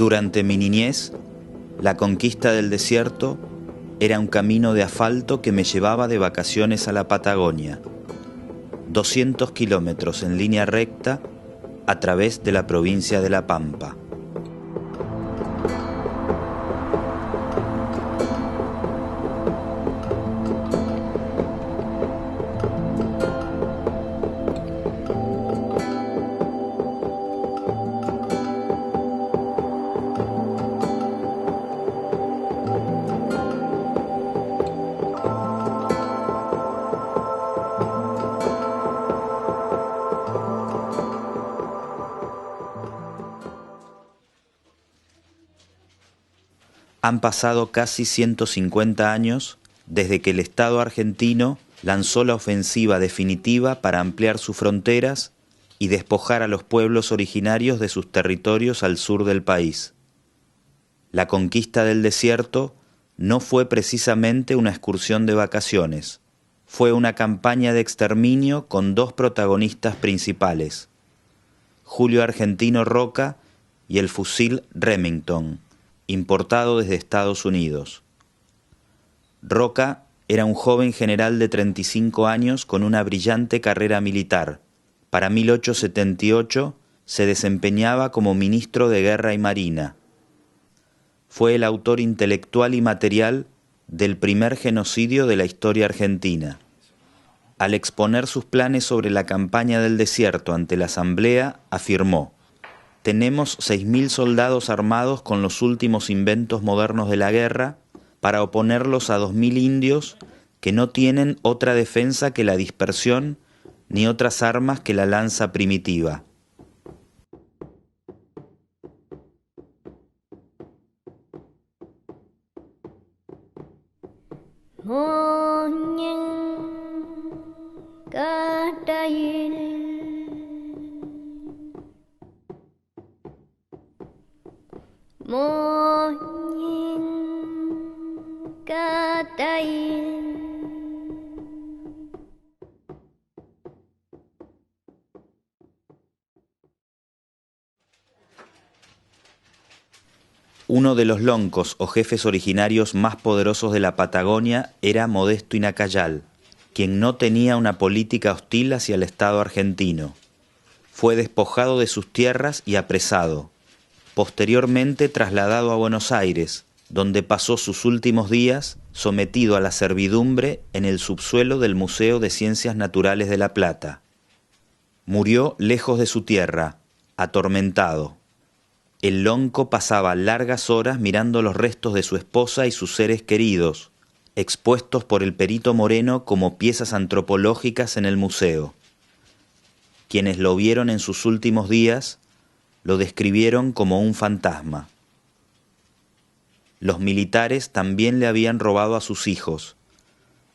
Durante mi niñez, la conquista del desierto era un camino de asfalto que me llevaba de vacaciones a la Patagonia. 200 kilómetros en línea recta a través de la provincia de La Pampa. Han pasado casi 150 años desde que el Estado argentino lanzó la ofensiva definitiva para ampliar sus fronteras y despojar a los pueblos originarios de sus territorios al sur del país. La conquista del desierto no fue precisamente una excursión de vacaciones, fue una campaña de exterminio con dos protagonistas principales, Julio Argentino Roca y el fusil Remington, importado desde Estados Unidos. Roca era un joven general de 35 años con una brillante carrera militar. Para 1878 se desempeñaba como ministro de Guerra y Marina. Fue el autor intelectual y material del primer genocidio de la historia argentina. Al exponer sus planes sobre la campaña del desierto ante la Asamblea, afirmó: «Tenemos 6.000 soldados armados con los últimos inventos modernos de la guerra para oponerlos a 2.000 indios que no tienen otra defensa que la dispersión ni otras armas que la lanza primitiva». Uno de los loncos o jefes originarios más poderosos de la Patagonia era Modesto Inacayal, quien no tenía una política hostil hacia el Estado argentino. Fue despojado de sus tierras y apresado. Posteriormente trasladado a Buenos Aires, donde pasó sus últimos días sometido a la servidumbre en el subsuelo del Museo de Ciencias Naturales de La Plata. Murió lejos de su tierra, atormentado. El lonco pasaba largas horas mirando los restos de su esposa y sus seres queridos, expuestos por el perito Moreno como piezas antropológicas en el museo. Quienes lo vieron en sus últimos días lo describieron como un fantasma. Los militares también le habían robado a sus hijos,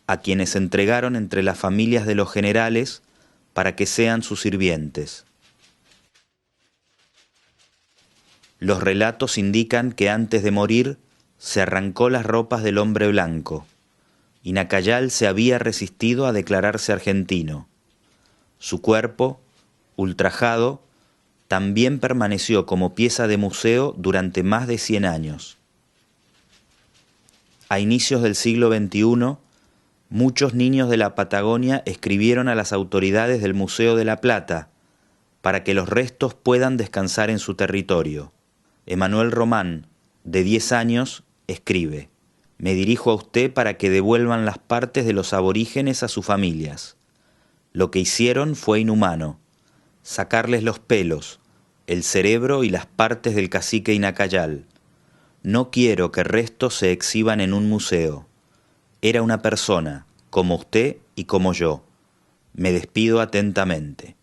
a quienes entregaron entre las familias de los generales para que sean sus sirvientes. Los relatos indican que antes de morir se arrancó las ropas del hombre blanco. Inacayal se había resistido a declararse argentino. Su cuerpo, ultrajado, también permaneció como pieza de museo durante más de 100 años. A inicios del siglo XXI, muchos niños de la Patagonia escribieron a las autoridades del Museo de La Plata para que los restos puedan descansar en su territorio. Emanuel Román, de 10 años, escribe: «Me dirijo a usted para que devuelvan las partes de los aborígenes a sus familias. Lo que hicieron fue inhumano. Sacarles los pelos, el cerebro y las partes del cacique Inacayal. No quiero que restos se exhiban en un museo. Era una persona, como usted y como yo. Me despido atentamente».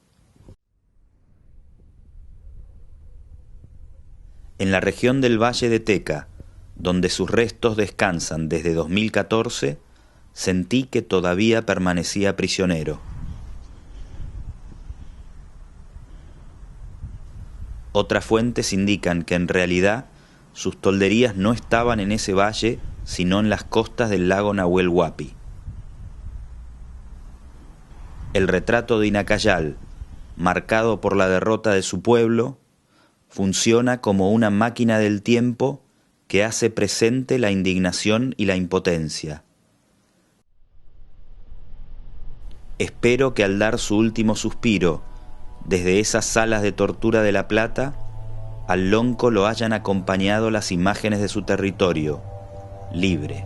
En la región del Valle de Teca, donde sus restos descansan desde 2014, sentí que todavía permanecía prisionero. Otras fuentes indican que en realidad sus tolderías no estaban en ese valle, sino en las costas del lago Nahuel Huapi. El retrato de Inacayal, marcado por la derrota de su pueblo, funciona como una máquina del tiempo que hace presente la indignación y la impotencia. Espero que al dar su último suspiro desde esas salas de tortura de La Plata, al lonco lo hayan acompañado las imágenes de su territorio, libre.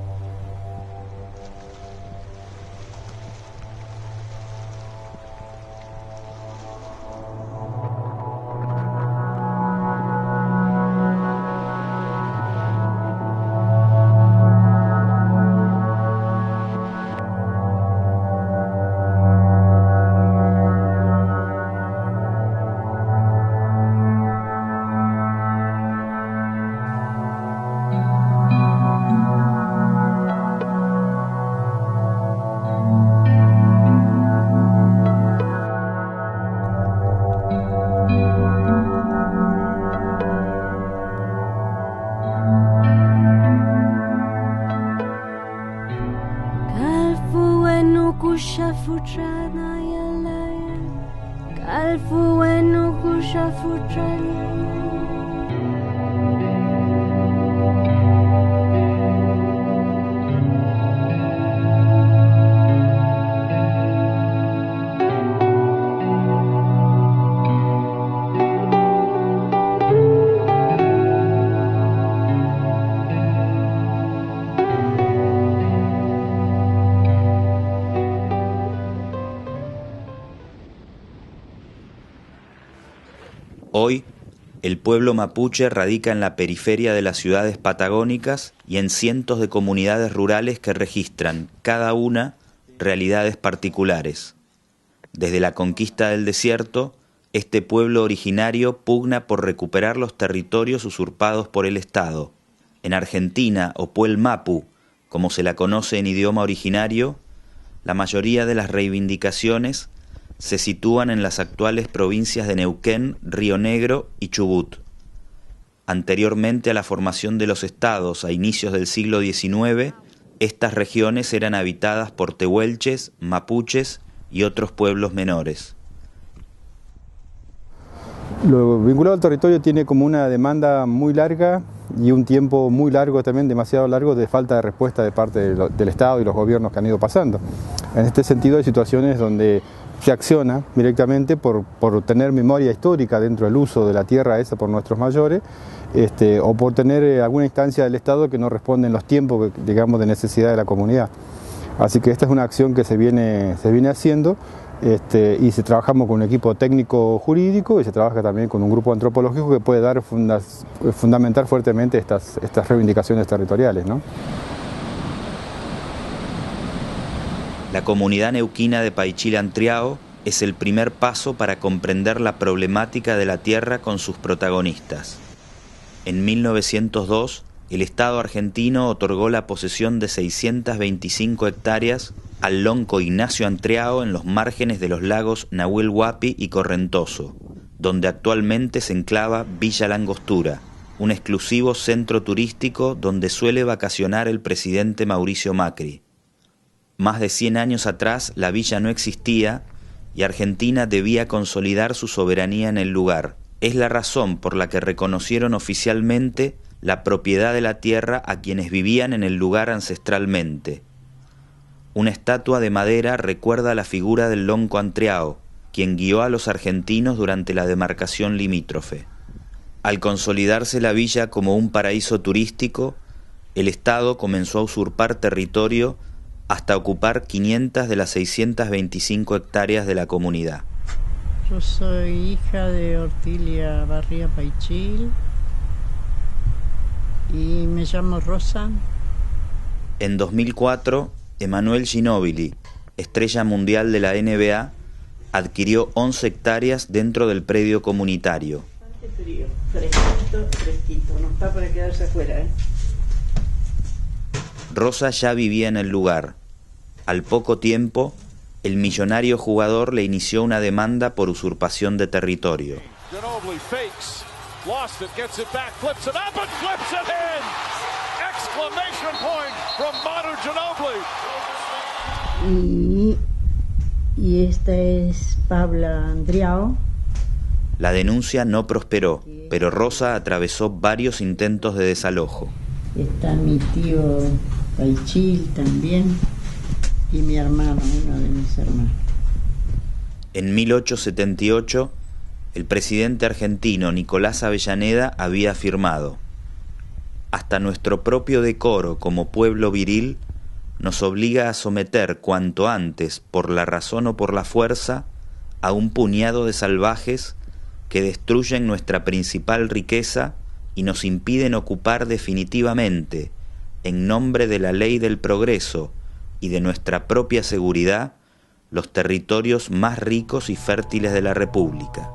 Hoy, el pueblo mapuche radica en la periferia de las ciudades patagónicas y en cientos de comunidades rurales que registran, cada una, realidades particulares. Desde la conquista del desierto, este pueblo originario pugna por recuperar los territorios usurpados por el Estado. En Argentina, o Puel Mapu, como se la conoce en idioma originario, la mayoría de las reivindicaciones se sitúan en las actuales provincias de Neuquén, Río Negro y Chubut. Anteriormente a la formación de los estados a inicios del siglo XIX, estas regiones eran habitadas por tehuelches, mapuches y otros pueblos menores. Lo vinculado al territorio tiene como una demanda muy larga y un tiempo muy largo también, demasiado largo, de falta de respuesta de parte del Estado y los gobiernos que han ido pasando. En este sentido hay situaciones donde se acciona directamente por tener memoria histórica dentro del uso de la tierra esa por nuestros mayores, o por tener alguna instancia del Estado que no responde en los tiempos, digamos, de necesidad de la comunidad. Así que esta es una acción que se viene haciendo, y trabajamos con un equipo técnico jurídico y se trabaja también con un grupo antropológico que puede dar fundamentar fuertemente estas reivindicaciones territoriales, ¿no? La comunidad neuquina de Paichil-Antriao es el primer paso para comprender la problemática de la tierra con sus protagonistas. En 1902, el Estado argentino otorgó la posesión de 625 hectáreas al lonco Ignacio Antriao en los márgenes de los lagos Nahuel Huapi y Correntoso, donde actualmente se enclava Villa Langostura, un exclusivo centro turístico donde suele vacacionar el presidente Mauricio Macri. Más de 100 años atrás la villa no existía y Argentina debía consolidar su soberanía en el lugar. Es la razón por la que reconocieron oficialmente la propiedad de la tierra a quienes vivían en el lugar ancestralmente. Una estatua de madera recuerda la figura del lonco Antriao, quien guió a los argentinos durante la demarcación limítrofe. Al consolidarse la villa como un paraíso turístico, el Estado comenzó a usurpar territorio hasta ocupar 500 de las 625 hectáreas de la comunidad. Yo soy hija de Ortilia Barría Paichil y me llamo Rosa. En 2004, Emanuel Ginóbili, estrella mundial de la NBA, adquirió 11 hectáreas dentro del predio comunitario. Bastante frío, fresquito, no está para quedarse afuera, ¿eh? Rosa ya vivía en el lugar. Al poco tiempo, el millonario jugador le inició una demanda por usurpación de territorio. Ginóbili fakes, lost it, gets it back, flips it up and flips it in! Exclamation point from Manu Ginóbili. Y esta es Pabla Antriao. La denuncia no prosperó, pero Rosa atravesó varios intentos de desalojo. Está mi tío Paichil también y mi hermano, uno de mis hermanos. En 1878, el presidente argentino Nicolás Avellaneda había afirmado: «Hasta nuestro propio decoro como pueblo viril nos obliga a someter cuanto antes, por la razón o por la fuerza, a un puñado de salvajes que destruyen nuestra principal riqueza y nos impiden ocupar definitivamente, en nombre de la ley del progreso y de nuestra propia seguridad, los territorios más ricos y fértiles de la República».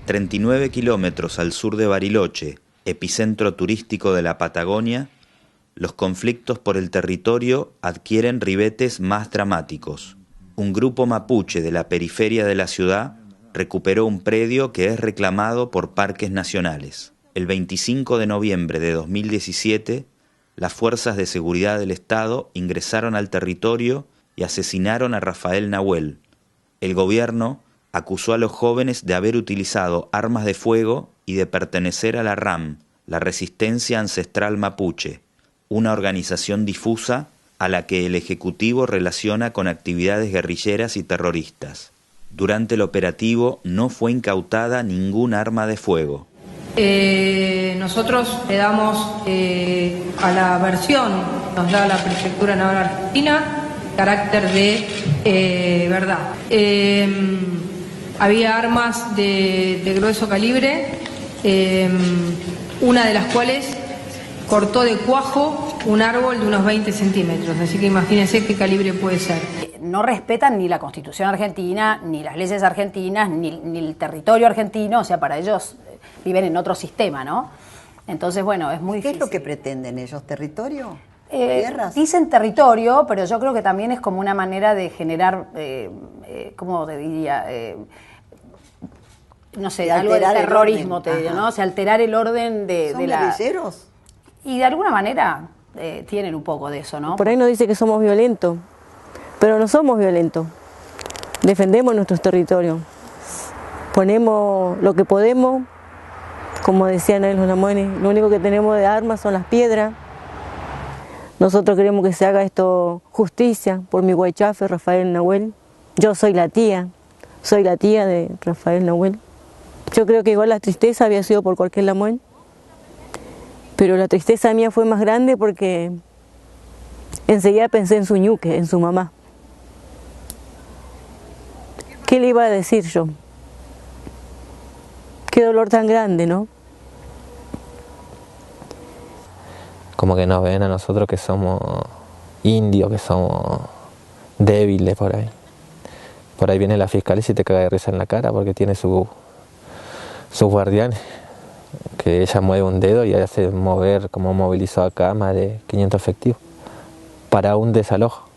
...39 kilómetros al sur de Bariloche, epicentro turístico de la Patagonia, los conflictos por el territorio adquieren ribetes más dramáticos. Un grupo mapuche de la periferia de la ciudad recuperó un predio que es reclamado por parques nacionales. El 25 de noviembre de 2017, las fuerzas de seguridad del Estado ingresaron al territorio y asesinaron a Rafael Nahuel. El gobierno acusó a los jóvenes de haber utilizado armas de fuego y de pertenecer a la RAM, la Resistencia Ancestral Mapuche, una organización difusa a la que el Ejecutivo relaciona con actividades guerrilleras y terroristas. Durante el operativo no fue incautada ningún arma de fuego. Nosotros le damos a la versión, nos da la Prefectura Naval Argentina, carácter de verdad. Había armas de grueso calibre, una de las cuales cortó de cuajo un árbol de unos 20 centímetros, así que imagínense qué calibre puede ser. No respetan ni la Constitución argentina, ni las leyes argentinas, ni el territorio argentino, o sea, para ellos viven en otro sistema, ¿no? Entonces, bueno, es muy difícil. ¿Qué es lo que pretenden ellos? ¿Territorio? ¿Tierras? Dicen territorio, pero yo creo que también es como una manera de generar, ¿cómo te diría? No sé, algo de terrorismo, te digo, ¿no? O sea, alterar el orden de ¿Son guerrilleros? Y de alguna manera tienen un poco de eso, ¿no? Por ahí nos dice que somos violentos, pero no somos violentos. Defendemos nuestros territorios. Ponemos lo que podemos, como decían ahí los namones, lo único que tenemos de armas son las piedras. Nosotros queremos que se haga esto justicia por mi guaychafe, Rafael Nahuel. Yo soy la tía de Rafael Nahuel. Yo creo que igual la tristeza había sido por cualquier lamuén, pero la tristeza mía fue más grande porque enseguida pensé en su ñuque, en su mamá. ¿Qué le iba a decir yo? Qué dolor tan grande, ¿no? Como que nos ven a nosotros que somos indios, que somos débiles por ahí. Por ahí viene la fiscal y se te caga de risa en la cara porque tiene sus guardianes, que ella mueve un dedo y hace mover, como movilizó acá, más de 500 efectivos para un desalojo.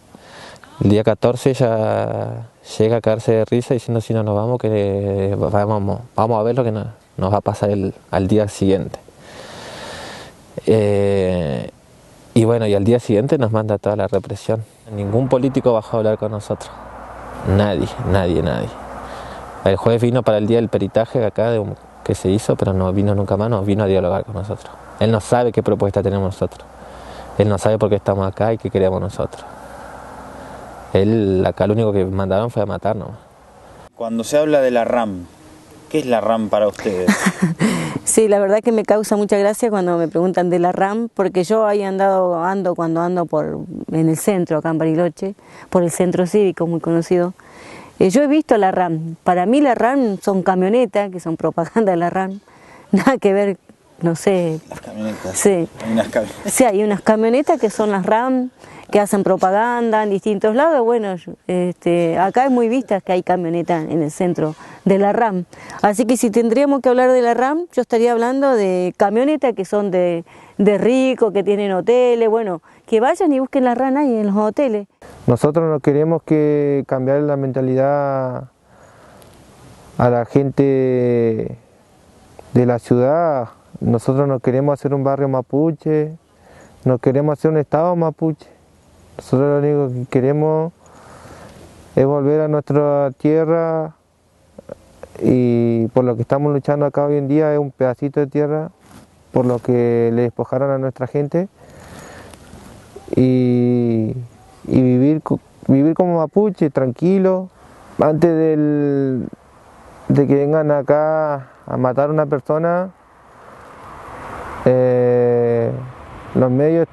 El día 14 ella llega a caerse de risa diciendo: si no nos vamos, que vamos a ver lo que nos va a pasar al día siguiente. Y bueno, y al día siguiente nos manda toda la represión. Ningún político bajó a hablar con nosotros. Nadie. El juez vino para el día del peritaje acá, que se hizo, pero no vino nunca más, no vino a dialogar con nosotros. Él no sabe qué propuesta tenemos nosotros. Él no sabe por qué estamos acá y qué queremos nosotros. Él acá lo único que mandaron fue a matarnos. Cuando se habla de la RAM, ¿qué es la RAM para ustedes? Sí, la verdad que me causa mucha gracia cuando me preguntan de la RAM, porque yo ahí ando en el centro, acá en Bariloche, por el centro cívico, muy conocido. Yo he visto la RAM. Para mí la RAM son camionetas, que son propaganda de la RAM. Nada que ver, no sé. Las camionetas. Sí. Hay unas camionetas. Sí, hay unas camionetas que son las RAM, que hacen propaganda en distintos lados. Bueno, acá es muy vista que hay camionetas en el centro de la RAM. Así que si tendríamos que hablar de la RAM, yo estaría hablando de camionetas que son de ricos, que tienen hoteles. Bueno, que vayan y busquen la RAM ahí en los hoteles. Nosotros no queremos que cambiar la mentalidad a la gente de la ciudad. Nosotros no queremos hacer un barrio mapuche, no queremos hacer un estado mapuche. Nosotros lo único que queremos es volver a nuestra tierra, y por lo que estamos luchando acá hoy en día es un pedacito de tierra por lo que le despojaron a nuestra gente, y vivir como mapuche, tranquilo, antes de que vengan acá a matar a una persona. Los medios,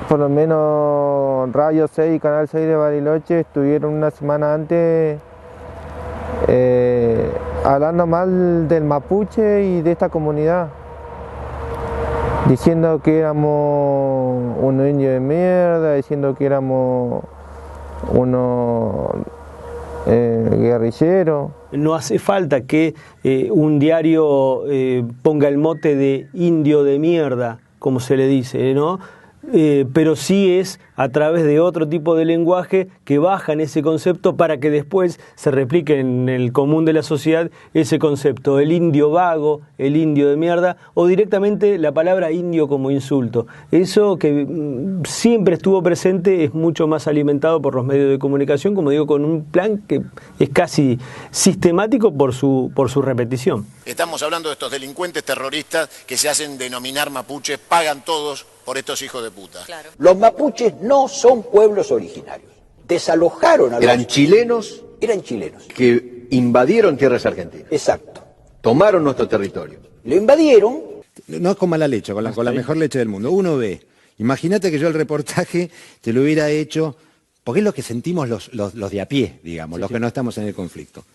por lo menos Radio 6 y Canal 6 de Bariloche, estuvieron una semana antes hablando mal del mapuche y de esta comunidad, diciendo que éramos unos indios de mierda, diciendo que éramos unos guerrilleros. No hace falta que un diario ponga el mote de indio de mierda, como se le dice, ¿no? Pero sí es a través de otro tipo de lenguaje que bajan ese concepto para que después se replique en el común de la sociedad ese concepto, el indio vago, el indio de mierda, o directamente la palabra indio como insulto. Eso que siempre estuvo presente es mucho más alimentado por los medios de comunicación, como digo, con un plan que es casi sistemático por su repetición. Estamos hablando de estos delincuentes terroristas que se hacen denominar mapuches, pagan todos por estos hijos de puta. Claro. Los mapuches no son pueblos originarios. Desalojaron a los... Eran chilenos. Eran chilenos. Que invadieron tierras argentinas. Exacto. Tomaron nuestro territorio. Lo invadieron. No es con mala leche, con la mejor leche del mundo. Uno ve. Imagínate que yo el reportaje te lo hubiera hecho, porque es lo que sentimos los de a pie, digamos, los que no estamos en el conflicto.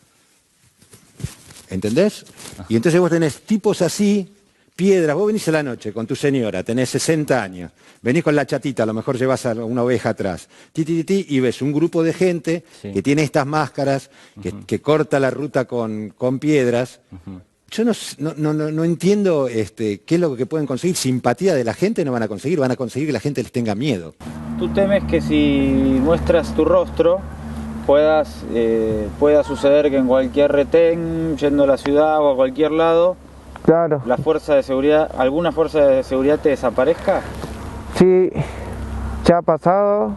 ¿Entendés? Ajá. Y entonces vos tenés tipos así, piedras, vos venís a la noche con tu señora, tenés 60 años, venís con la chatita, a lo mejor llevas a una oveja atrás, y ves un grupo de gente que tiene estas máscaras, que corta la ruta con piedras. Yo no entiendo qué es lo que pueden conseguir. Simpatía de la gente no van a conseguir que la gente les tenga miedo. Tú temes que si muestras tu rostro pueda suceder que en cualquier retén, yendo a la ciudad o a cualquier lado, claro, la fuerza de seguridad, alguna fuerza de seguridad te desaparezca. Sí, ya ha pasado.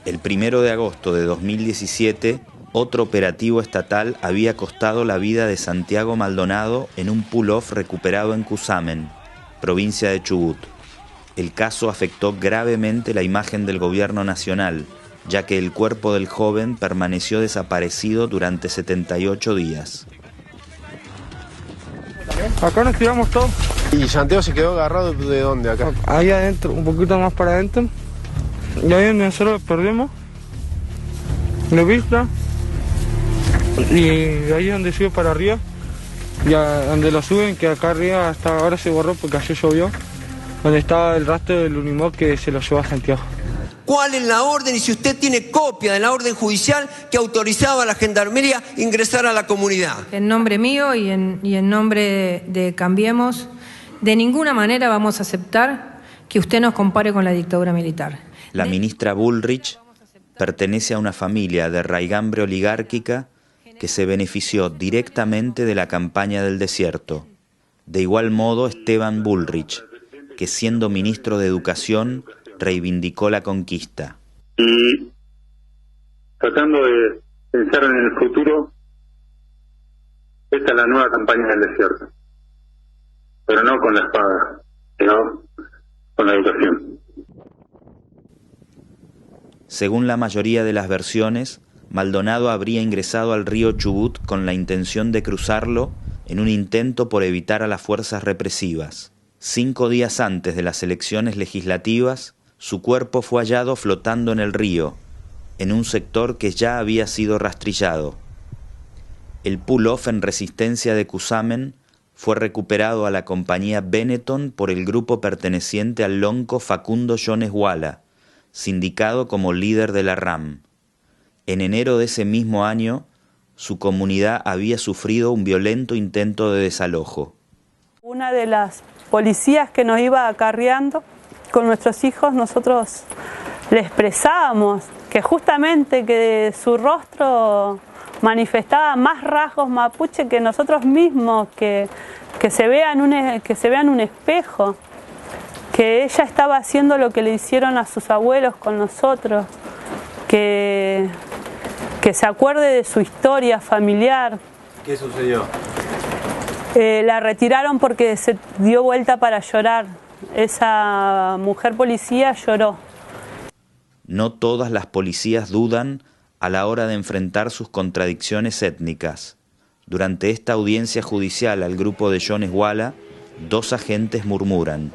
El 1 de agosto de 2017, otro operativo estatal había costado la vida de Santiago Maldonado en un pull-off recuperado en Cusamen, provincia de Chubut. El caso afectó gravemente la imagen del gobierno nacional, ya que el cuerpo del joven permaneció desaparecido durante 78 días. Acá nos tiramos todo. ¿Y Santiago se quedó agarrado de dónde acá? Ahí adentro, un poquito más para adentro. Y ahí en nosotros lo perdimos. Lo vista. Y ahí es donde sube para arriba. Y a donde lo suben, que acá arriba hasta ahora se borró porque ayer llovió. Donde estaba el rastro del Unimog que se lo llevó a Santiago. ¿Cuál es la orden y si usted tiene copia de la orden judicial que autorizaba a la Gendarmería a ingresar a la comunidad? En nombre mío y en nombre de Cambiemos, de ninguna manera vamos a aceptar que usted nos compare con la dictadura militar. La ministra Bullrich pertenece a una familia de raigambre oligárquica que se benefició directamente de la campaña del desierto. De igual modo, Esteban Bullrich, que siendo ministro de Educación, reivindicó la conquista. Y tratando de pensar en el futuro, Esta es la nueva campaña del desierto, pero no con la espada, sino con la educación. Según la mayoría de las versiones, Maldonado habría ingresado al río Chubut con la intención de cruzarlo en un intento por evitar a las fuerzas represivas. 5 días antes de las elecciones legislativas, su cuerpo fue hallado flotando en el río, en un sector que ya había sido rastrillado. El pull-off en resistencia de Cusamen fue recuperado a la compañía Benetton por el grupo perteneciente al lonco Facundo Jones Wala, sindicado como líder de la RAM. En enero de ese mismo año, su comunidad había sufrido un violento intento de desalojo. Una de las policías que nos iba acarreando con nuestros hijos, nosotros le expresábamos que justamente que su rostro manifestaba más rasgos mapuche que nosotros mismos, que se vea en un espejo, que ella estaba haciendo lo que le hicieron a sus abuelos con nosotros, que se acuerde de su historia familiar. ¿Qué sucedió? La retiraron porque se dio vuelta para llorar. Esa mujer policía lloró. No todas las policías dudan a la hora de enfrentar sus contradicciones étnicas. Durante esta audiencia judicial al grupo de Jones Wala, 2 agentes murmuran.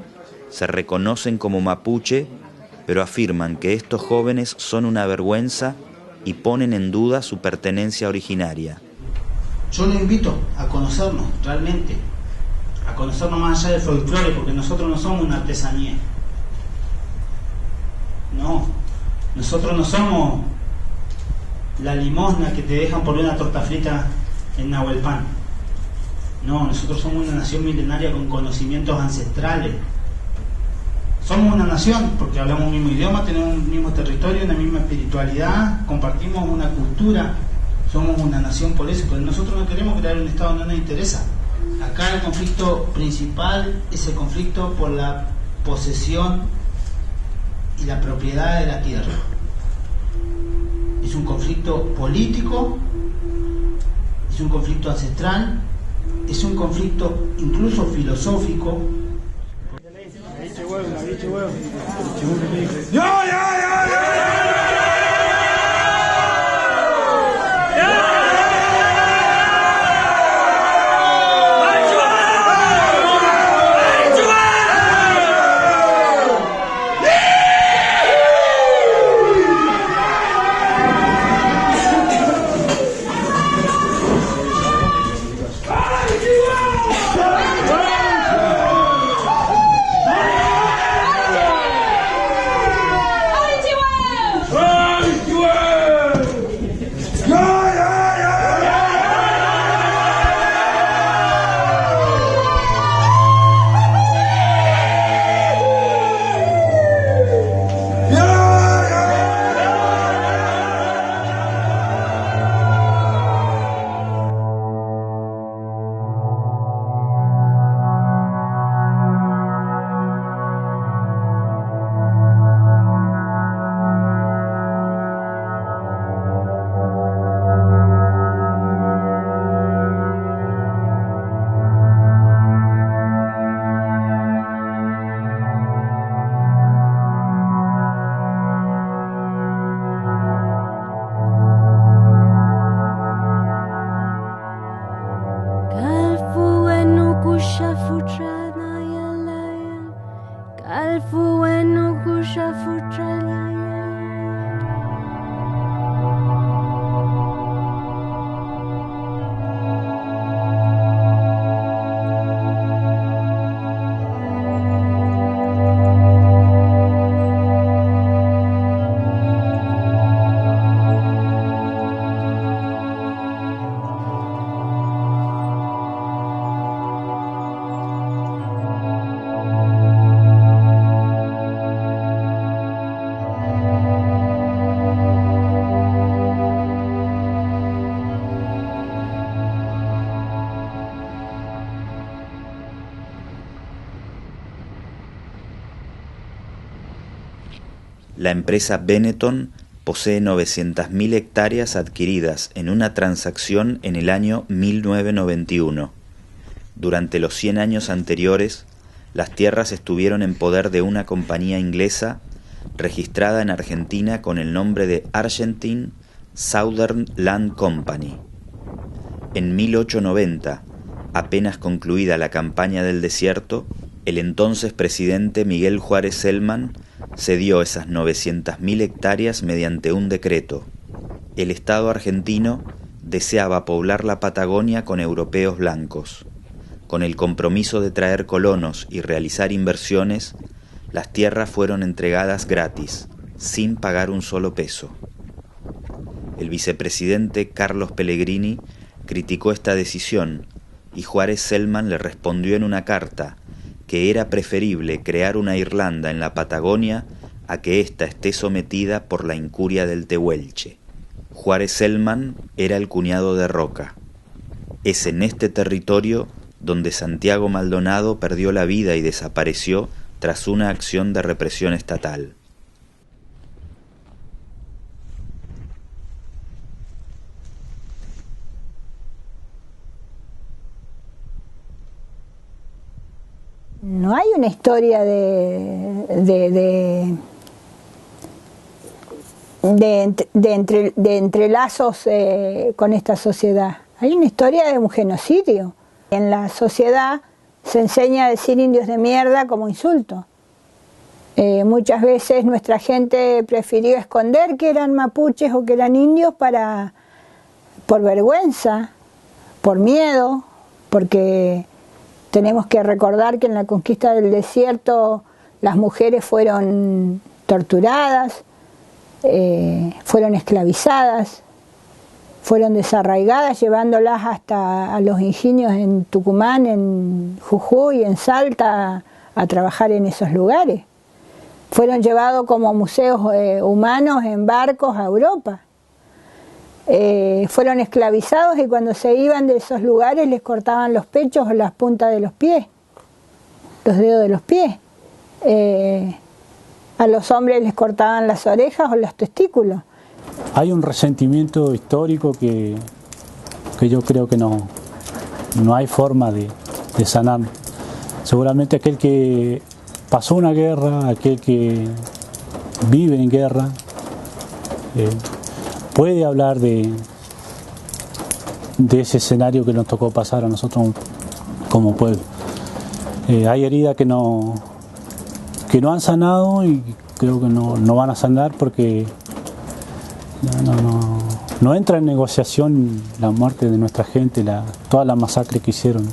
Se reconocen como mapuche, pero afirman que estos jóvenes son una vergüenza y ponen en duda su pertenencia originaria. Yo los invito a conocernos realmente, a conocernos más allá del folclore, porque nosotros no somos una artesanía. No, nosotros no somos la limosna que te dejan por una torta frita en Nahuelpan. No, nosotros somos una nación milenaria con conocimientos ancestrales. Somos una nación porque hablamos un mismo idioma, tenemos un mismo territorio, una misma espiritualidad, compartimos una cultura, somos una nación por eso, pero nosotros no queremos crear un Estado, no nos interesa. Acá el conflicto principal es el conflicto por la posesión y la propiedad de la tierra. Es un conflicto político, es un conflicto ancestral, es un conflicto incluso filosófico. La empresa Benetton posee 900.000 hectáreas adquiridas en una transacción en el año 1991. Durante los 100 años anteriores, las tierras estuvieron en poder de una compañía inglesa registrada en Argentina con el nombre de Argentine Southern Land Company. En 1890, apenas concluida la campaña del desierto, el entonces presidente Miguel Juárez Celman cedió esas 900.000 hectáreas mediante un decreto. El Estado argentino deseaba poblar la Patagonia con europeos blancos. Con el compromiso de traer colonos y realizar inversiones, las tierras fueron entregadas gratis, sin pagar un solo peso. El vicepresidente Carlos Pellegrini criticó esta decisión y Juárez Celman le respondió en una carta que era preferible crear una Irlanda en la Patagonia a que ésta esté sometida por la incuria del Tehuelche. Juárez Celman era el cuñado de Roca. Es en este territorio donde Santiago Maldonado perdió la vida y desapareció tras una acción de represión estatal. No hay una historia de entrelazos con esta sociedad. Hay una historia de un genocidio. En la sociedad se enseña a decir indios de mierda como insulto. Muchas veces nuestra gente prefirió esconder que eran mapuches o que eran indios por vergüenza, por miedo, porque tenemos que recordar que en la conquista del desierto las mujeres fueron torturadas, fueron esclavizadas, fueron desarraigadas, llevándolas hasta a los ingenios en Tucumán, en Jujuy, en Salta, a trabajar en esos lugares. Fueron llevados como museos humanos en barcos a Europa. Fueron esclavizados y cuando se iban de esos lugares les cortaban los pechos o las puntas de los pies, los dedos de los pies. A los hombres les cortaban las orejas o los testículos. Hay un resentimiento histórico que yo creo que no hay forma de sanar. Seguramente aquel que pasó una guerra, aquel que vive en guerra, puede hablar de ese escenario que nos tocó pasar a nosotros como pueblo. Hay heridas que no han sanado y creo que no van a sanar porque no entra en negociación la muerte de nuestra gente, toda la masacre que hicieron.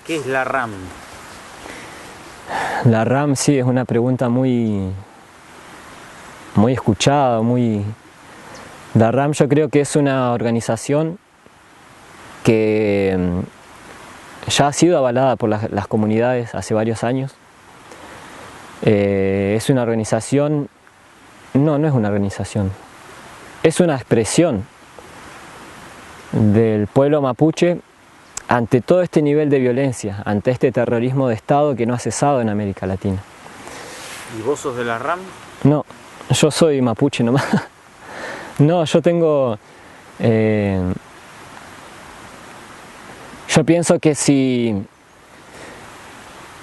¿Qué es la RAM? La RAM sí es una pregunta muy escuchada, La RAM yo creo que es una organización que ya ha sido avalada por las comunidades hace varios años. Es una organización, no es una organización, es una expresión del pueblo mapuche ante todo este nivel de violencia, ante este terrorismo de Estado que no ha cesado en América Latina. ¿Y vos sos de la RAM? No, yo soy mapuche nomás. No, yo tengo... yo pienso que si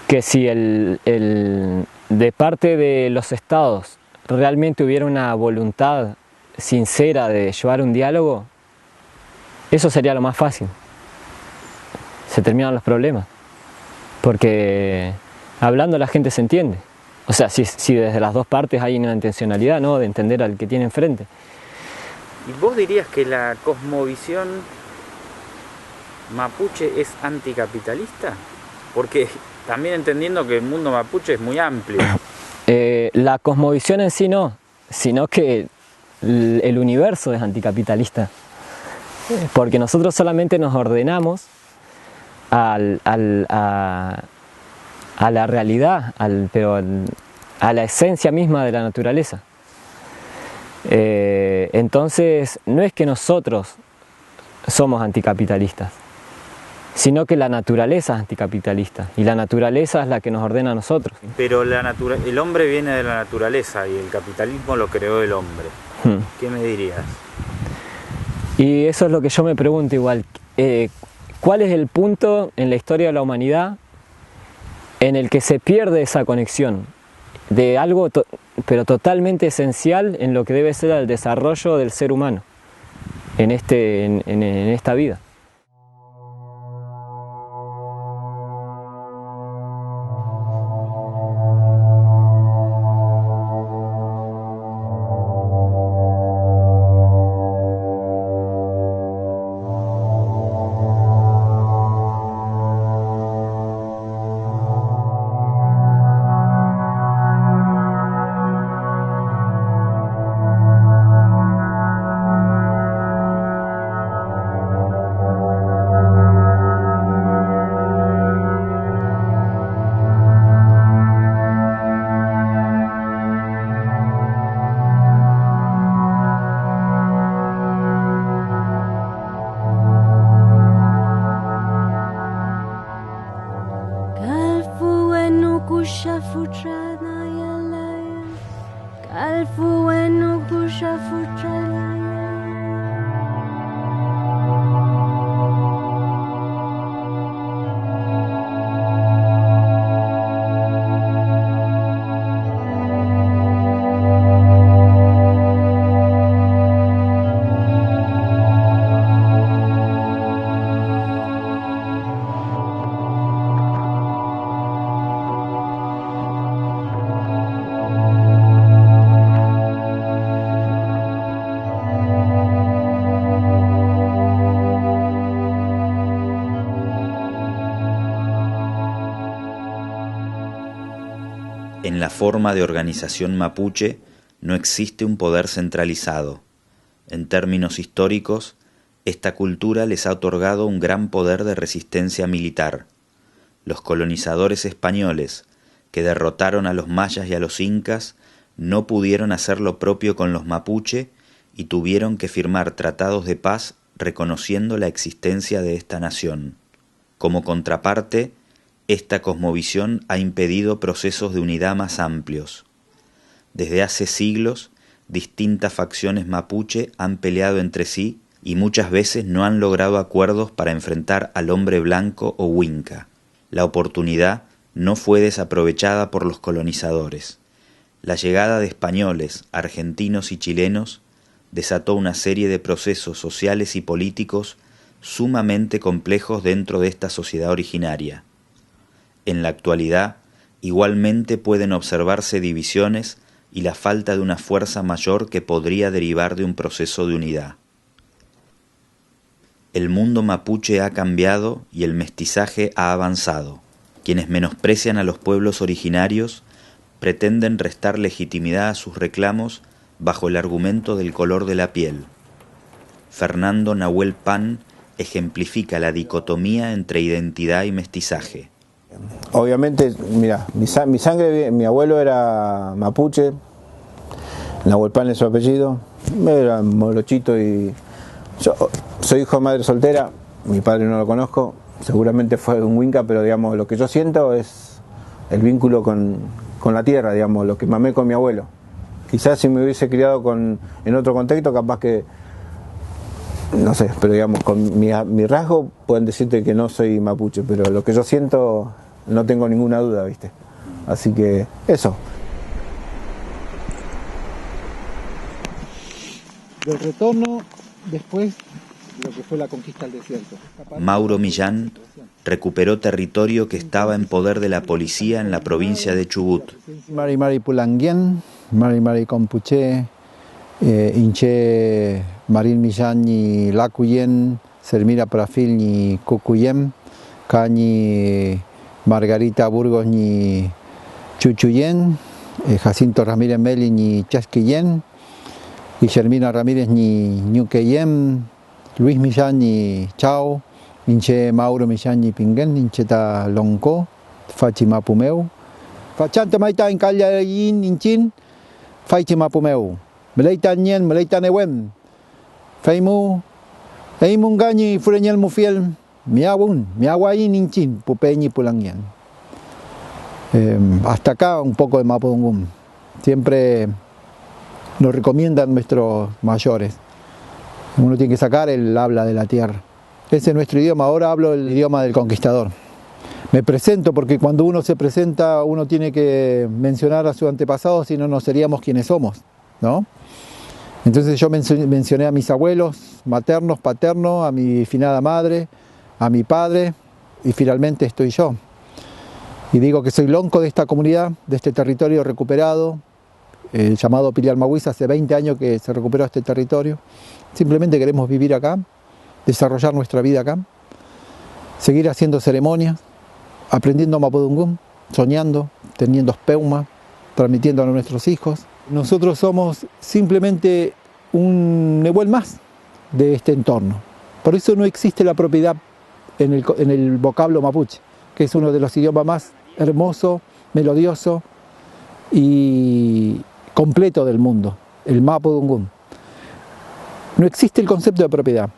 de parte de los estados realmente hubiera una voluntad sincera de llevar un diálogo, eso sería lo más fácil. Se terminan los problemas, porque hablando la gente se entiende. O sea, si desde las dos partes hay una intencionalidad, ¿no?, de entender al que tiene enfrente. ¿Y vos dirías que la cosmovisión mapuche es anticapitalista? Porque también entendiendo que el mundo mapuche es muy amplio. La cosmovisión en sí no, sino que el universo es anticapitalista. Porque nosotros solamente nos ordenamos a la realidad, a la esencia misma de la naturaleza. Entonces, no es que nosotros somos anticapitalistas, sino que la naturaleza es anticapitalista, y la naturaleza es la que nos ordena a nosotros. Pero el hombre viene de la naturaleza y el capitalismo lo creó el hombre. ¿Qué me dirías? Y eso es lo que yo me pregunto igual. ¿Cuál es el punto en la historia de la humanidad en el que se pierde esa conexión de algo pero totalmente esencial en lo que debe ser el desarrollo del ser humano en esta vida? En la forma de organización mapuche no existe un poder centralizado. En términos históricos, esta cultura les ha otorgado un gran poder de resistencia militar. Los colonizadores españoles, que derrotaron a los mayas y a los incas, no pudieron hacer lo propio con los mapuche y tuvieron que firmar tratados de paz reconociendo la existencia de esta nación. Como contraparte, esta cosmovisión ha impedido procesos de unidad más amplios. Desde hace siglos, distintas facciones mapuche han peleado entre sí y muchas veces no han logrado acuerdos para enfrentar al hombre blanco o huinca. La oportunidad no fue desaprovechada por los colonizadores. La llegada de españoles, argentinos y chilenos desató una serie de procesos sociales y políticos sumamente complejos dentro de esta sociedad originaria. En la actualidad, igualmente pueden observarse divisiones y la falta de una fuerza mayor que podría derivar de un proceso de unidad. El mundo mapuche ha cambiado y el mestizaje ha avanzado. Quienes menosprecian a los pueblos originarios pretenden restar legitimidad a sus reclamos bajo el argumento del color de la piel. Fernando Nahuel Pan ejemplifica la dicotomía entre identidad y mestizaje. Obviamente, mira, mi sangre, mi abuelo era mapuche, Nahuel Pan es su apellido, era morochito y yo soy hijo de madre soltera, mi padre no lo conozco, seguramente fue un huinca, pero digamos, lo que yo siento es el vínculo con la tierra, digamos, lo que mamé con mi abuelo. Quizás si me hubiese criado en otro contexto, capaz que, no sé, pero digamos, con mi rasgo pueden decirte que no soy mapuche, pero lo que yo siento no tengo ninguna duda, ¿viste? Así que eso. Del retorno después de lo que fue la conquista del desierto. Mauro Millán recuperó territorio que estaba en poder de la policía en la provincia de Chubut. Mari Mari Pulanguien, Mari Mari Compuche, Inche Marín Millán y Lacuyen, Selmira Prafil ni Cucuyem, Cañi Margarita Burgos ni Chuchuyen, Jacinto Ramírez Meli ni Chasquillén, Guillermina Ramírez ni Ñuqueyem, Luis Millán ni Chao, Inche Mauro Millán ni Pinguén, Incheta Lonco, Fachima Pumeu, Fachante Maita en Callayin, Inchin, Fachima Pumeu, Meleita Nien, Meleita Newem, Feimu, Eimungañi Fureñel Mufiel, Miawun, Miaguayin Inchin, Pupeñi Pulangien. Hasta acá un poco de Mapudungún. Siempre nos recomiendan nuestros mayores. Uno tiene que sacar el habla de la tierra. Ese es nuestro idioma, ahora hablo el idioma del conquistador. Me presento porque cuando uno se presenta uno tiene que mencionar a sus antepasados, si no, no seríamos quienes somos, ¿no? Entonces yo mencioné a mis abuelos maternos, paternos, a mi finada madre, a mi padre y finalmente estoy yo. Y digo que soy lonco de esta comunidad, de este territorio recuperado, llamado Pilialmahuiza, hace 20 años que se recuperó este territorio. Simplemente queremos vivir acá, desarrollar nuestra vida acá, seguir haciendo ceremonias, aprendiendo Mapudungún, soñando, teniendo espeuma, transmitiendo a nuestros hijos. Nosotros somos simplemente un nehuel más de este entorno. Por eso no existe la propiedad en el vocablo mapuche, que es uno de los idiomas más hermoso, melodioso y completo del mundo, el Mapudungún. No existe el concepto de propiedad.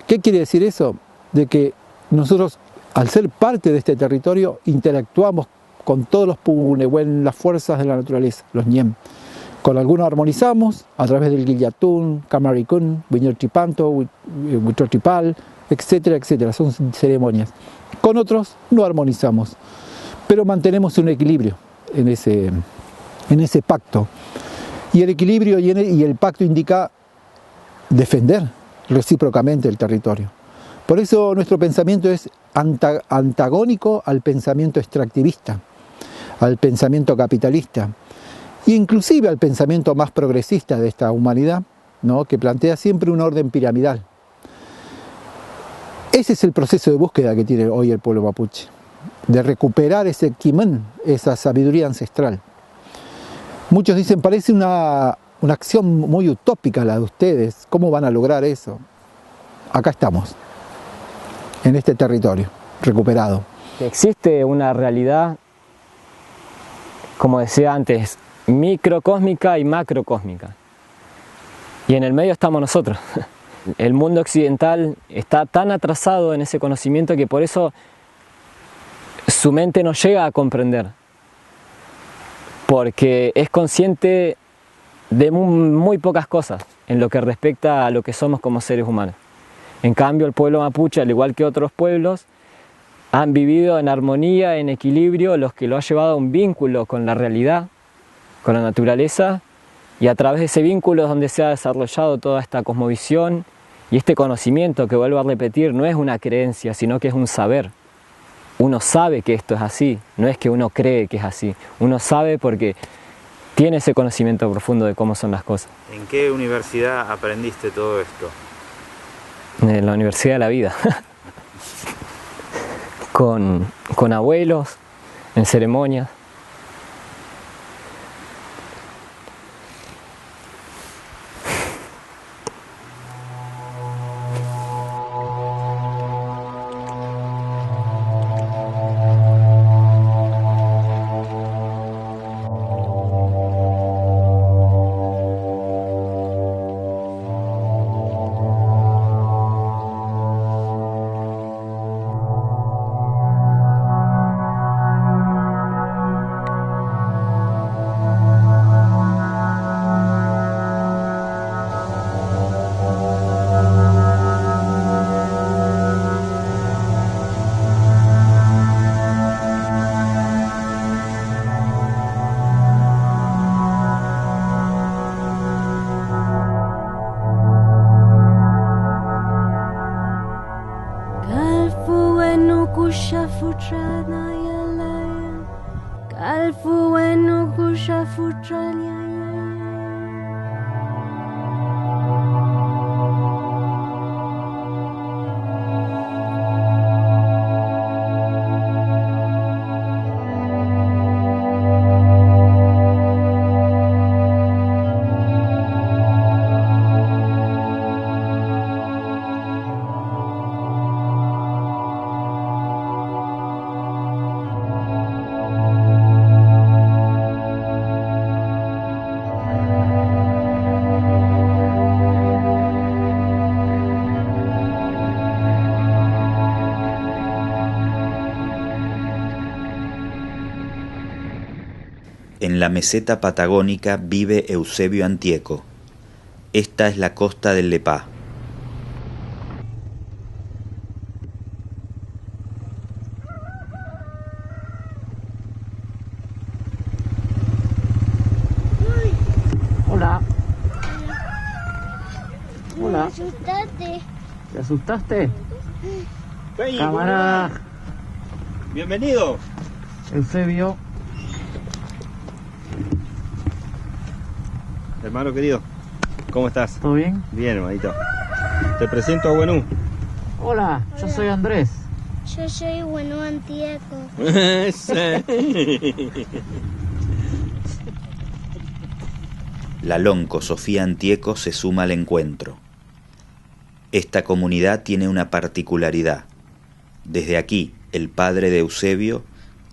¿Qué quiere decir eso? De que nosotros, al ser parte de este territorio, interactuamos con todos los Punehuén, las fuerzas de la naturaleza, los Ñem. Con algunos armonizamos a través del Guillatún, Camaricún, Huiñochipanto, Huitrotipal, etcétera, etcétera. Son ceremonias. Con otros no armonizamos, pero mantenemos un equilibrio en ese pacto. Y el equilibrio y el pacto indica defender recíprocamente el territorio. Por eso nuestro pensamiento es antagónico al pensamiento extractivista, al pensamiento capitalista, e inclusive al pensamiento más progresista de esta humanidad, ¿no? Que plantea siempre un orden piramidal. Ese es el proceso de búsqueda que tiene hoy el pueblo mapuche, de recuperar ese quimán, esa sabiduría ancestral. Muchos dicen, parece una acción muy utópica la de ustedes, ¿cómo van a lograr eso? Acá estamos, en este territorio, recuperado. Existe una realidad, como decía antes, microcósmica y macrocósmica. Y en el medio estamos nosotros. El mundo occidental está tan atrasado en ese conocimiento que por eso su mente no llega a comprender. Porque es consciente de muy pocas cosas en lo que respecta a lo que somos como seres humanos. En cambio, el pueblo mapuche, al igual que otros pueblos, han vivido en armonía, en equilibrio, lo que lo ha llevado a un vínculo con la realidad, con la naturaleza, y a través de ese vínculo es donde se ha desarrollado toda esta cosmovisión y este conocimiento que, vuelvo a repetir, no es una creencia, sino que es un saber. Uno sabe que esto es así, no es que uno cree que es así. Uno sabe porque tiene ese conocimiento profundo de cómo son las cosas. ¿En qué universidad aprendiste todo esto? En la Universidad de la Vida. con abuelos, en ceremonias. En la meseta patagónica vive Eusebio Antieco. Esta es la costa del Lepá. Hola. Hola. Me asustaste. ¿Te asustaste? Camarada. Bienvenido. Eusebio. Hermano querido, ¿cómo estás? ¿Todo bien? Bien, hermanito. Te presento a Buenú. Hola, yo soy Andrés. Yo soy Buenú Antieco. La lonco Sofía Antieco se suma al encuentro. Esta comunidad tiene una particularidad. Desde aquí, el padre de Eusebio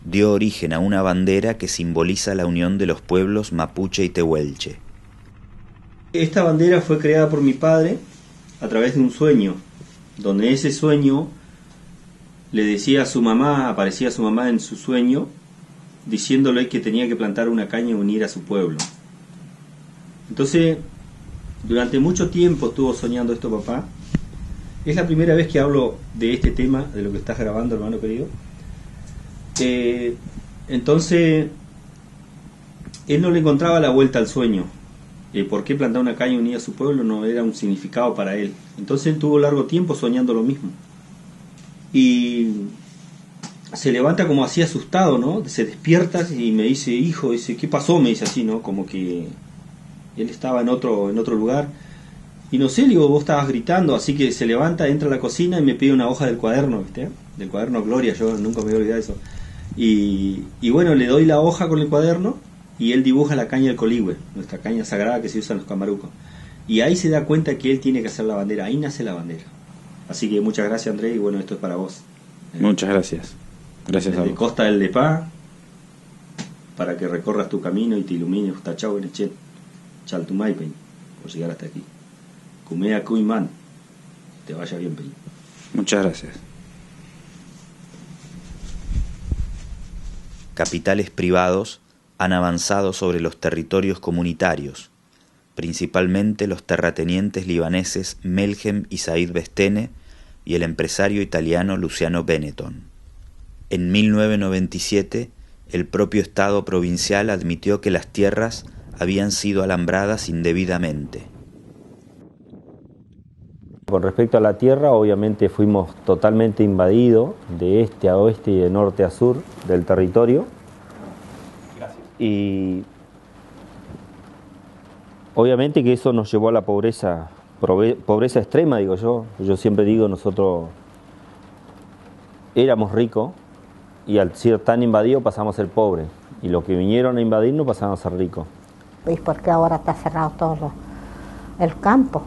dio origen a una bandera que simboliza la unión de los pueblos mapuche y tehuelche. Esta bandera fue creada por mi padre a través de un sueño, donde ese sueño le decía a su mamá, aparecía su mamá en su sueño, diciéndole que tenía que plantar una caña y unir a su pueblo. Entonces, durante mucho tiempo estuvo soñando esto papá. Es la primera vez que hablo de este tema, de lo que estás grabando, hermano querido. Entonces, él no le encontraba la vuelta al sueño. ¿Por qué plantar una caña unida a su pueblo? No era un significado para él. Entonces él tuvo largo tiempo soñando lo mismo. Y se levanta como así asustado, ¿no? Se despierta y me dice, hijo, ¿qué pasó? Me dice así, ¿no? Como que él estaba en otro lugar. Y no sé, le digo, vos estabas gritando, así que se levanta, entra a la cocina y me pide una hoja del cuaderno, ¿viste? Del cuaderno Gloria, yo nunca me voy a olvidar eso. Y bueno, le doy la hoja con el cuaderno y él dibuja la caña del coligüe, nuestra caña sagrada que se usa en los camarucos. Y ahí se da cuenta que él tiene que hacer la bandera, ahí nace la bandera. Así que muchas gracias, Andrés, y bueno, esto es para vos. Muchas gracias. Gracias a vos. De Costa del Lepá, para que recorras tu camino y te ilumines Ustachau Enechet, Chaltumaipen, por llegar hasta aquí. Cumea Cuimán, te vaya bien, Peña. Muchas gracias. Capitales privados han avanzado sobre los territorios comunitarios, principalmente los terratenientes libaneses Melhem y Said Bestene y el empresario italiano Luciano Benetton. En 1997, el propio Estado provincial admitió que las tierras habían sido alambradas indebidamente. Con respecto a la tierra, obviamente fuimos totalmente invadidos de este a oeste y de norte a sur del territorio. Y obviamente que eso nos llevó a la pobreza extrema, digo yo. Yo siempre digo, nosotros éramos ricos y al ser tan invadidos pasamos a ser pobres. Y los que vinieron a invadirnos pasaron a ser ricos. ¿Y por qué ahora está cerrado todo el campo?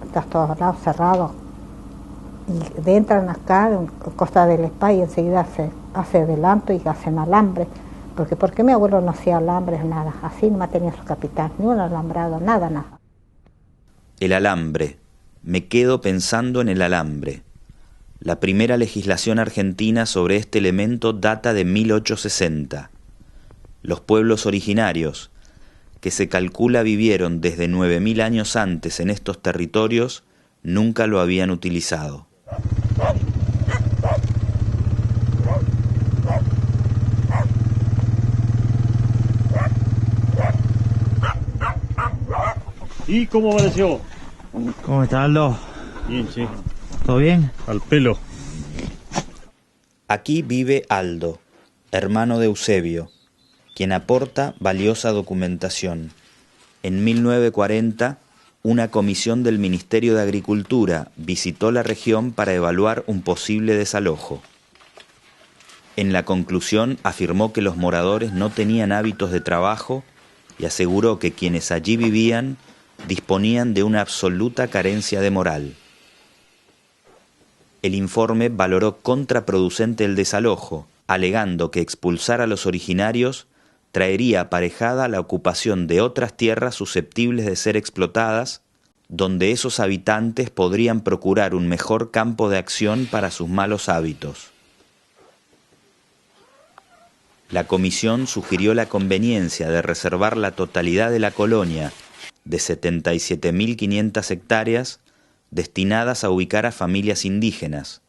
Está todos lados cerrado. Y entran acá, en Costa del Lepá, y enseguida se hace adelanto y hacen alambre. Porque ¿por qué mi abuelo no hacía alambres? Nada. Así no tenía su capital, ni un alambrado, nada. El alambre. Me quedo pensando en el alambre. La primera legislación argentina sobre este elemento data de 1860. Los pueblos originarios, que se calcula vivieron desde 9.000 años antes en estos territorios, nunca lo habían utilizado. ¿Y cómo amaneció? ¿Cómo está, Aldo? Bien, sí. ¿Todo bien? Al pelo. Aquí vive Aldo, hermano de Eusebio, quien aporta valiosa documentación. En 1940, una comisión del Ministerio de Agricultura visitó la región para evaluar un posible desalojo. En la conclusión afirmó que los moradores no tenían hábitos de trabajo y aseguró que quienes allí vivían disponían de una absoluta carencia de moral. El informe valoró contraproducente el desalojo, alegando que expulsar a los originarios traería aparejada la ocupación de otras tierras susceptibles de ser explotadas, donde esos habitantes podrían procurar un mejor campo de acción para sus malos hábitos. la comisión sugirió la conveniencia de reservar la totalidad de la colonia de 77.500 hectáreas destinadas a ubicar a familias indígenas,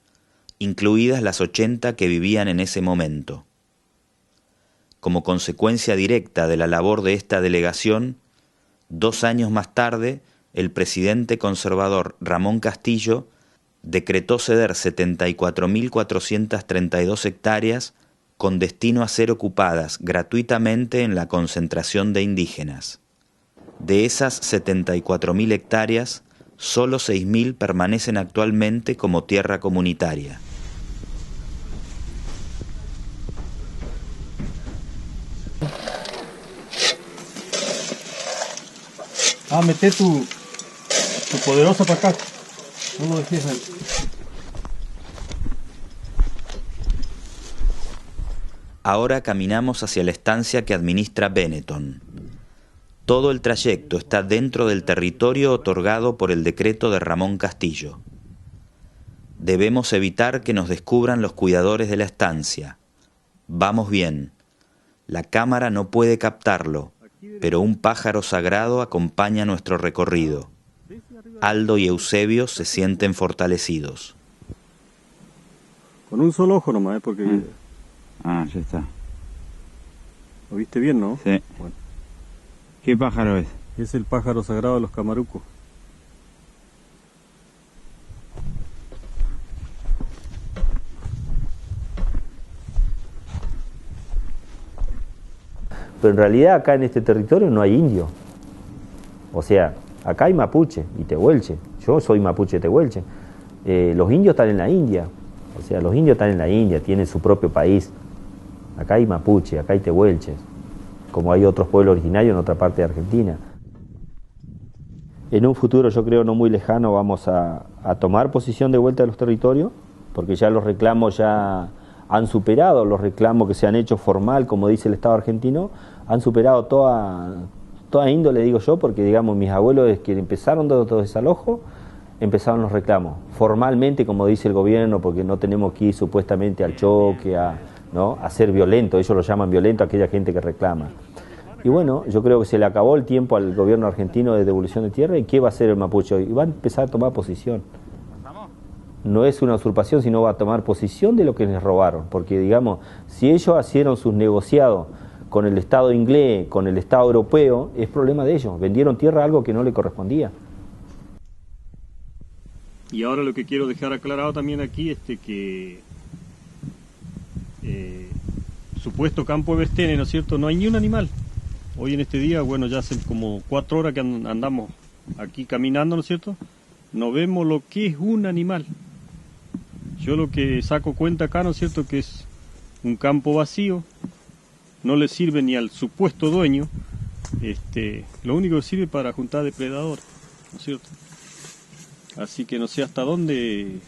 incluidas las 80 que vivían en ese momento. Como consecuencia directa de la labor de esta delegación, 2 años más tarde, el presidente conservador Ramón Castillo decretó ceder 74.432 hectáreas con destino a ser ocupadas gratuitamente en la concentración de indígenas. De esas 74.000 hectáreas, solo 6.000 permanecen actualmente como tierra comunitaria. Mete tu poderosa para acá. No lo dejes ahí. Ahora caminamos hacia la estancia que administra Benetton. Todo el trayecto está dentro del territorio otorgado por el decreto de Ramón Castillo. Debemos evitar que nos descubran los cuidadores de la estancia. Vamos bien. La cámara no puede captarlo, pero un pájaro sagrado acompaña nuestro recorrido. Aldo y Eusebio se sienten fortalecidos. Con un solo ojo nomás, porque... ya está. ¿Lo viste bien, no? Sí. Bueno. ¿Qué pájaro es? Es el pájaro sagrado de los camarucos. Pero en realidad acá en este territorio no hay indio. O sea, acá hay mapuche y tehuelche. Yo soy mapuche tehuelche. Los indios están en la India. O sea, los indios están en la India, tienen su propio país. Acá hay mapuche, acá hay tehuelches, como hay otros pueblos originarios en otra parte de Argentina. En un futuro, yo creo no muy lejano, vamos a tomar posición de vuelta de los territorios, porque ya los reclamos ya han superado los reclamos que se han hecho formal, como dice el Estado argentino, han superado toda índole, digo yo, porque digamos mis abuelos que empezaron todo desalojo, empezaron los reclamos, formalmente como dice el gobierno, porque no tenemos que ir supuestamente al choque, a ser violento, ellos lo llaman violento a aquella gente que reclama. Y bueno, yo creo que se le acabó el tiempo al gobierno argentino de devolución de tierra, ¿y qué va a hacer el mapuche hoy? Y va a empezar a tomar posición. No es una usurpación, sino va a tomar posición de lo que les robaron, porque digamos, si ellos hicieron sus negociados con el Estado inglés, con el Estado europeo, es problema de ellos, vendieron tierra a algo que no le correspondía. Y ahora lo que quiero dejar aclarado también aquí es que supuesto campo de Bestene, ¿no es cierto? No hay ni un animal. Hoy en este día, bueno, ya hace como 4 horas que andamos aquí caminando, ¿no es cierto? No vemos lo que es un animal. Yo lo que saco cuenta acá, ¿no es cierto?, que es un campo vacío, no le sirve ni al supuesto dueño, lo único que sirve para juntar depredadores, ¿no es cierto? Así que no sé hasta dónde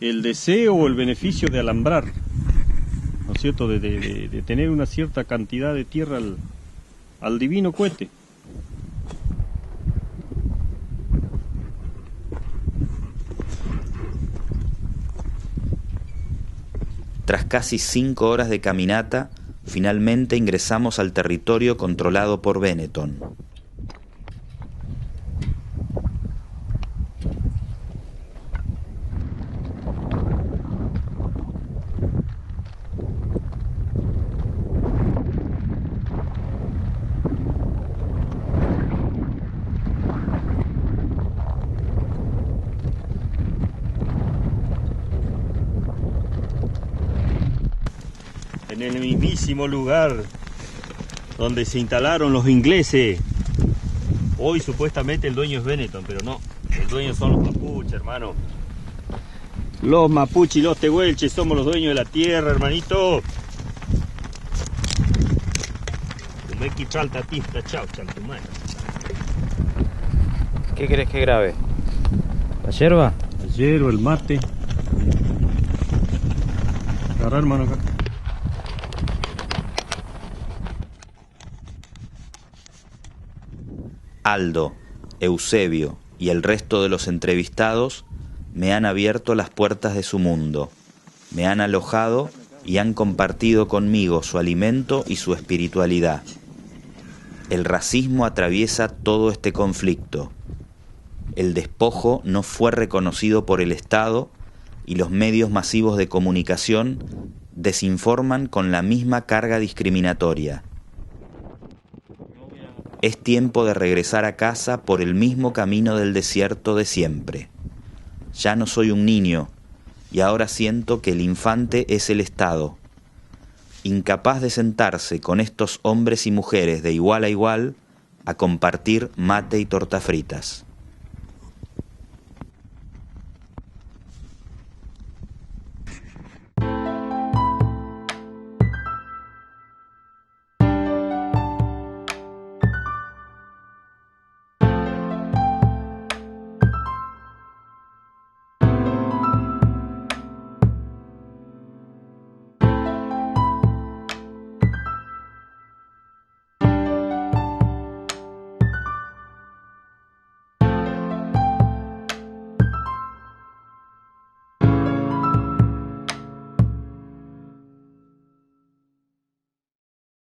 el deseo o el beneficio de alambrar, ¿no es cierto?, de tener una cierta cantidad de tierra al divino cohete. Tras casi 5 horas de caminata, finalmente ingresamos al territorio controlado por Benetton. En el mismísimo lugar donde se instalaron los ingleses. Hoy supuestamente el dueño es Benetton, pero no, el dueño son los mapuches, hermano. Los mapuches y los tehuelches somos los dueños de la tierra, hermanito. ¿Qué querés que grabe? ¿La yerba? La yerba, el mate. Agarra, hermano, acá. Aldo, Eusebio y el resto de los entrevistados me han abierto las puertas de su mundo, me han alojado y han compartido conmigo su alimento y su espiritualidad. El racismo atraviesa todo este conflicto. El despojo no fue reconocido por el Estado y los medios masivos de comunicación desinforman con la misma carga discriminatoria. Es tiempo de regresar a casa por el mismo camino del desierto de siempre. Ya no soy un niño y ahora siento que el infante es el Estado. Incapaz de sentarse con estos hombres y mujeres de igual a igual a compartir mate y tortas fritas.